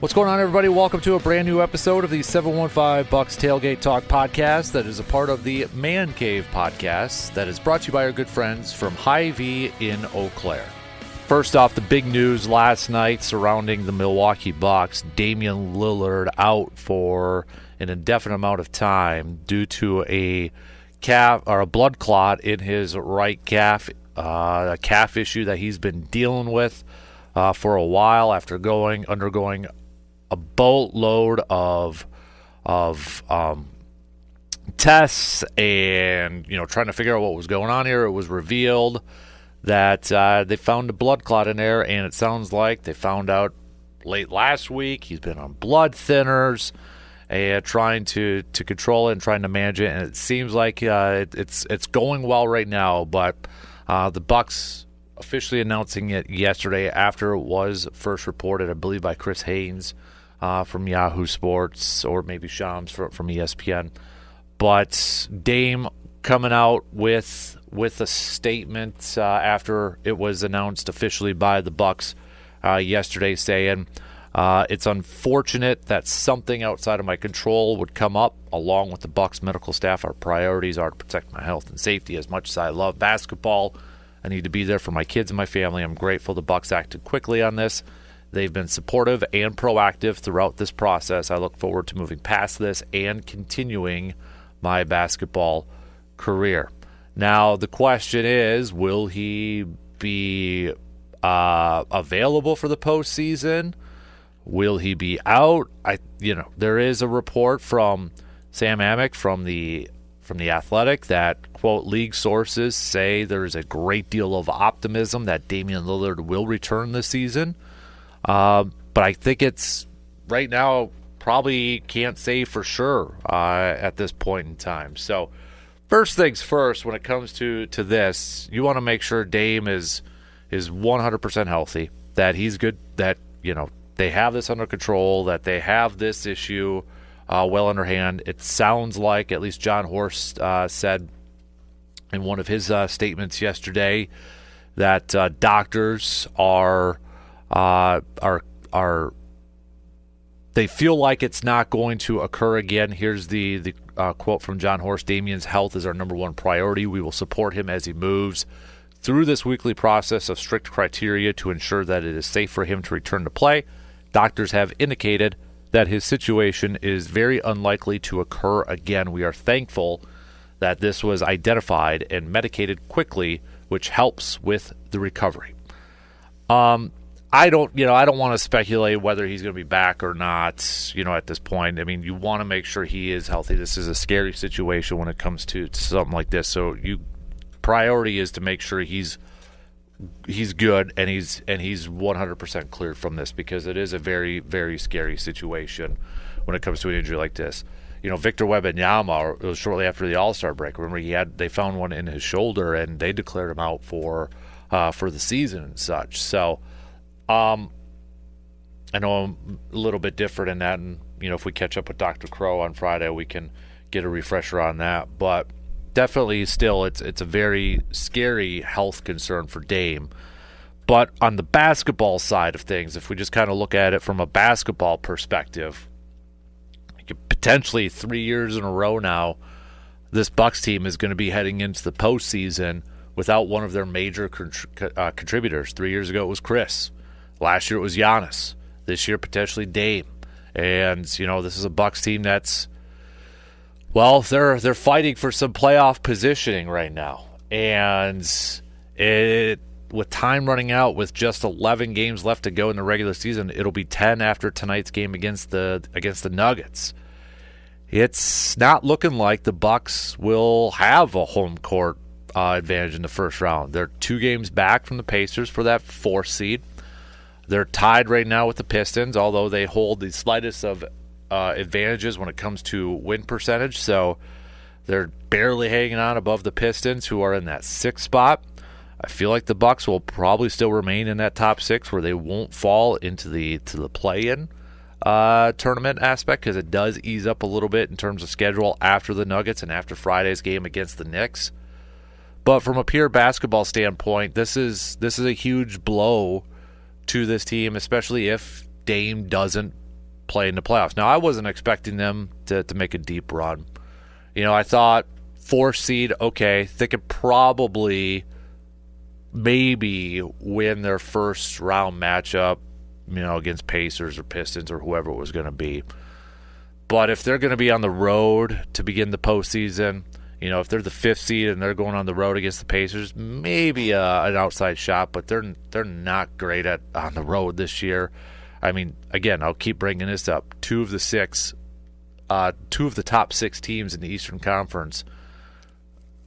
What's going on, everybody? Welcome to a brand new episode of the 715 Bucks Tailgate Talk podcast that is a part of the Man Cave podcast that is brought to you by our good friends from Hy-Vee in Eau Claire. First off, the big news last night surrounding the Milwaukee Bucks. Damian Lillard out for an indefinite amount of time due to a calf or a blood clot in his right calf, a calf issue that he's been dealing with for a while after undergoing a boatload of tests and trying to figure out what was going on here. It was revealed that they found a blood clot in there, and it sounds like they found out late last week. He's been on blood thinners and trying to control it and trying to manage it, and it seems like it's going well right now. But the Bucks officially announcing it yesterday after it was first reported, I believe, by Chris Haynes from Yahoo Sports, or maybe Shams from ESPN. But Dame coming out with a statement after it was announced officially by the Bucks yesterday, saying it's unfortunate that something outside of my control would come up. Along with the Bucks medical staff, our priorities are to protect my health and safety. As much as I love basketball, I need to be there for my kids and my family. I'm grateful the Bucks acted quickly on this. They've been supportive and proactive throughout this process. I look forward to moving past this and continuing my basketball career. Now, the question is, will he be available for the postseason? Will he be out? There is a report from Sam Amick from the Athletic that, quote, league sources say there is a great deal of optimism that Damian Lillard will return this season. But I think it's right now probably can't say for sure at this point in time. So first things first, when it comes to this, you want to make sure Dame is 100% healthy, that he's good, that they have this under control, that they have this issue well under hand. It sounds like, at least John Horst said in one of his statements yesterday, that doctors are they feel like it's not going to occur again. Here's the quote from John Horst: Damian's health is our number one priority. We will support him as he moves through this weekly process of strict criteria to ensure that it is safe for him to return to play. Doctors have indicated that his situation is very unlikely to occur again. We are thankful that this was identified and medicated quickly, which helps with the recovery. I don't want to speculate whether he's going to be back or not, at this point. I mean, you want to make sure he is healthy. This is a scary situation when it comes to something like this. So priority is to make sure he's good and he's 100% cleared from this, because it is a very, very scary situation when it comes to an injury like this. Victor Wembanyama, it was shortly after the All-Star break. Remember, they found one in his shoulder and they declared him out for the season and such. So I know I'm a little bit different in that, and if we catch up with Dr. Crow on Friday, we can get a refresher on that. But definitely, still, it's a very scary health concern for Dame. But on the basketball side of things, if we just kind of look at it from a basketball perspective, potentially 3 years in a row now, this Bucks team is going to be heading into the postseason without one of their major contributors. 3 years ago, it was Chris. Last year it was Giannis. This year potentially Dame. And this is a Bucks team that's, well, they're fighting for some playoff positioning right now. And with time running out, with just 11 games left to go in the regular season, it'll be 10 after tonight's game against the Nuggets. It's not looking like the Bucks will have a home court advantage in the first round. They're 2 games back from the Pacers for that 4th seed. They're tied right now with the Pistons, although they hold the slightest of advantages when it comes to win percentage. So they're barely hanging on above the Pistons, who are in that 6th spot. I feel like the Bucks will probably still remain in that top 6, where they won't fall into the play-in tournament aspect, because it does ease up a little bit in terms of schedule after the Nuggets and after Friday's game against the Knicks. But from a pure basketball standpoint, this is a huge blow to this team, especially if Dame doesn't play in the playoffs. Now, I wasn't expecting them to make a deep run. I thought 4th seed, okay, they could probably maybe win their first round matchup, against Pacers or Pistons or whoever it was going to be. But if they're going to be on the road to begin the postseason, if they're the 5th seed and they're going on the road against the Pacers, maybe an outside shot, but they're not great on the road this year. I mean, again, I'll keep bringing this up. Two of the top 6 teams in the Eastern Conference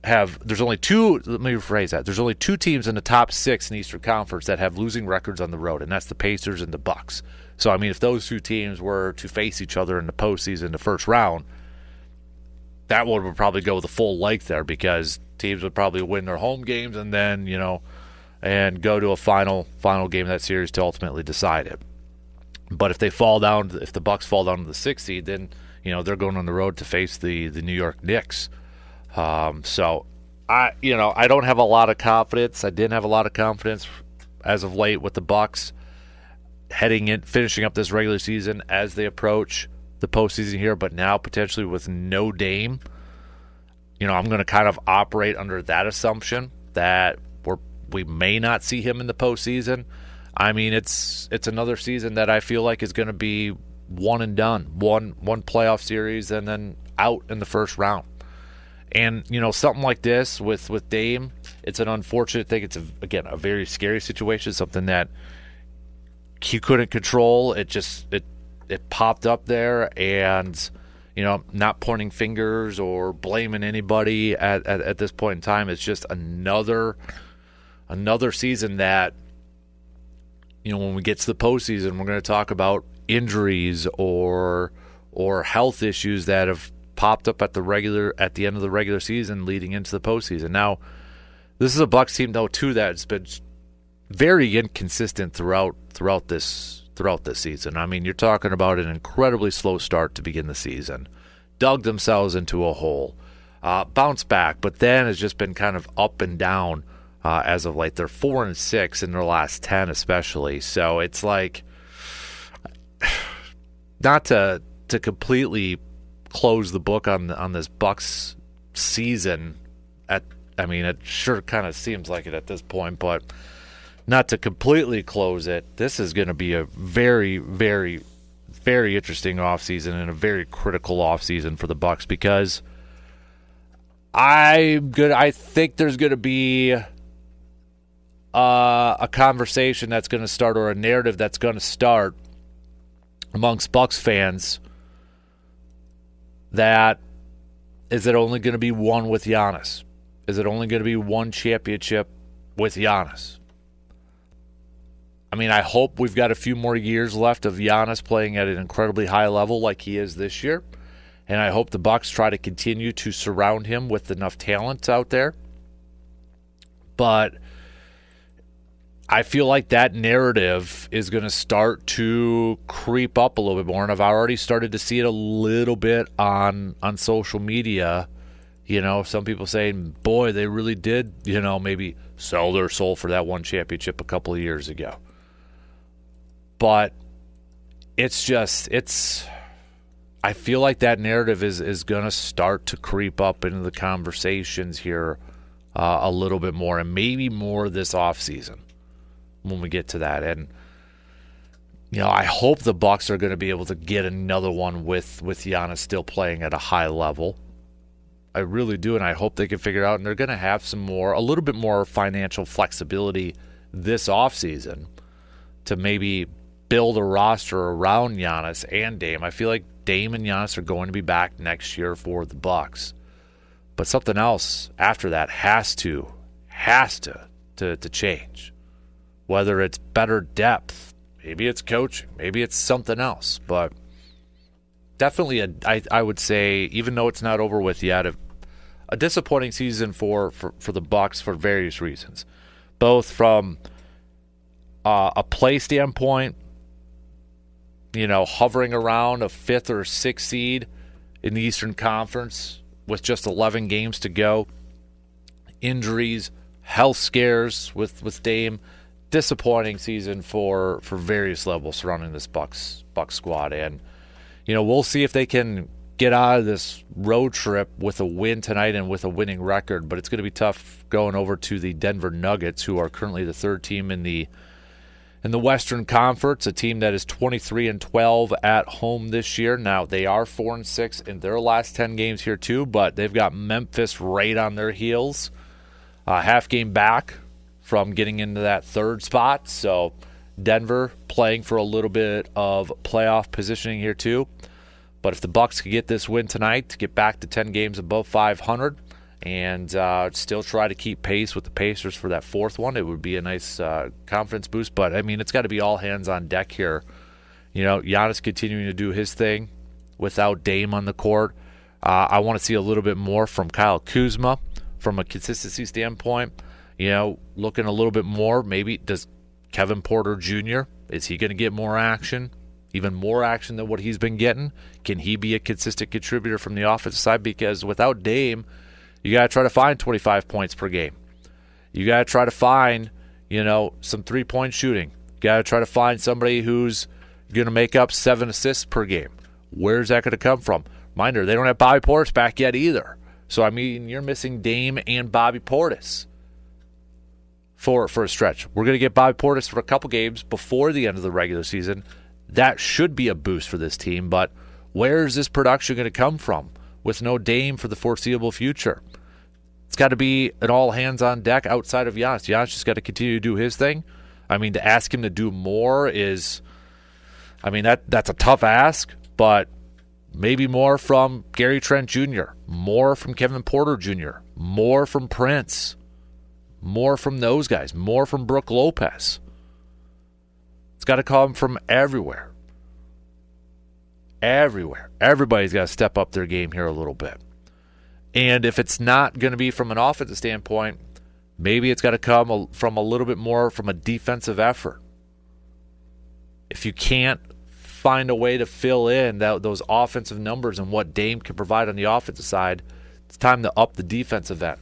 there's only 2 teams in the top 6 in the Eastern Conference that have losing records on the road, and that's the Pacers and the Bucks. So, I mean, if those 2 teams were to face each other in the postseason, the first round, that one would probably go the full length there because teams would probably win their home games and then, and go to a final game of that series to ultimately decide it. But if the Bucks fall down to the 6th seed, then, they're going on the road to face the New York Knicks. So I don't have a lot of confidence. I didn't have a lot of confidence as of late with the Bucks finishing up this regular season as they approach the postseason here, but now potentially with no Dame, I'm going to kind of operate under that assumption that we may not see him in the postseason. I mean, it's another season that I feel like is going to be one and done, one playoff series and then out in the first round. And, something like this with Dame, it's an unfortunate thing. It's, a very scary situation, something that he couldn't control. It popped up there and, not pointing fingers or blaming anybody at this point in time. It's just another season that, when we get to the postseason, we're going to talk about injuries or health issues that have popped up at the end of the regular season leading into the postseason. Now, this is a Bucks team though too that's been very inconsistent throughout this season. I mean, you're talking about an incredibly slow start to begin the season, dug themselves into a hole, bounced back, but then has just been kind of up and down as of late. They're 4-6 in their last 10, especially. So it's like, not to completely close the book on this Bucks season. It sure kind of seems like it at this point, but not to completely close it. This is going to be a very, very, very interesting offseason and a very critical offseason for the Bucks because I think there's going to be a conversation that's going to start, or a narrative that's going to start amongst Bucks fans, that is it only going to be one with Giannis? Is it only going to be one championship with Giannis? I mean, I hope we've got a few more years left of Giannis playing at an incredibly high level like he is this year, and I hope the Bucks try to continue to surround him with enough talent out there. But I feel like that narrative is going to start to creep up a little bit more, and I've already started to see it a little bit on social media. Some people saying, boy, they really did, maybe sell their soul for that one championship a couple of years ago. But I feel like that narrative is going to start to creep up into the conversations here a little bit more, and maybe more this offseason when we get to that. And I hope the Bucks are going to be able to get another one with Giannis still playing at a high level. I really do, and I hope they can figure it out. And they're going to have a little bit more financial flexibility this offseason to maybe build a roster around Giannis and Dame. I feel like Dame and Giannis are going to be back next year for the Bucks, but something else after that has to change. Whether it's better depth, maybe it's coaching, maybe it's something else, but definitely I would say, even though it's not over with yet, a disappointing season for the Bucks for various reasons, both from a play standpoint, hovering around a 5th or 6th seed in the Eastern Conference with just 11 games to go, injuries, health scares with Dame. Disappointing season for various levels surrounding this Bucks squad. And we'll see if they can get out of this road trip with a win tonight and with a winning record, but it's going to be tough going over to the Denver Nuggets, who are currently the third team in the Western Conference, a team that is 23-12 at home this year. Now, they are 4-6 in their last 10 games here too, but they've got Memphis right on their heels, half game back from getting into that third spot. So Denver playing for a little bit of playoff positioning here too. But if the Bucks could get this win tonight to get back to 10 games above 500 and still try to keep pace with the Pacers for that fourth one, it would be a nice confidence boost. But, I mean, it's got to be all hands on deck here. Giannis continuing to do his thing without Dame on the court. I want to see a little bit more from Kyle Kuzma from a consistency standpoint. Looking a little bit more. Maybe does Kevin Porter Jr., is he going to get more action? Even more action than what he's been getting? Can he be a consistent contributor from the offensive side? Because without Dame, you got to try to find 25 points per game. You got to try to find, some three-point shooting. You got to try to find somebody who's going to make up 7 assists per game. Where's that going to come from? Reminder, they don't have Bobby Portis back yet either. So, I mean, you're missing Dame and Bobby Portis for a stretch. We're going to get Bobby Portis for a couple games before the end of the regular season. That should be a boost for this team, but where is this production going to come from with no Dame for the foreseeable future? It's got to be an all hands on deck outside of Giannis. Giannis just got to continue to do his thing. I mean, to ask him to do more is, that's a tough ask, but maybe more from Gary Trent Jr., more from Kevin Porter Jr., more from Prince, more from those guys, more from Brook Lopez. It's got to come from everywhere. Everywhere. Everybody's got to step up their game here a little bit. And if it's not going to be from an offensive standpoint, maybe it's got to come from a little bit more from a defensive effort. If you can't find a way to fill in those offensive numbers and what Dame can provide on the offensive side, it's time to up the defensive end.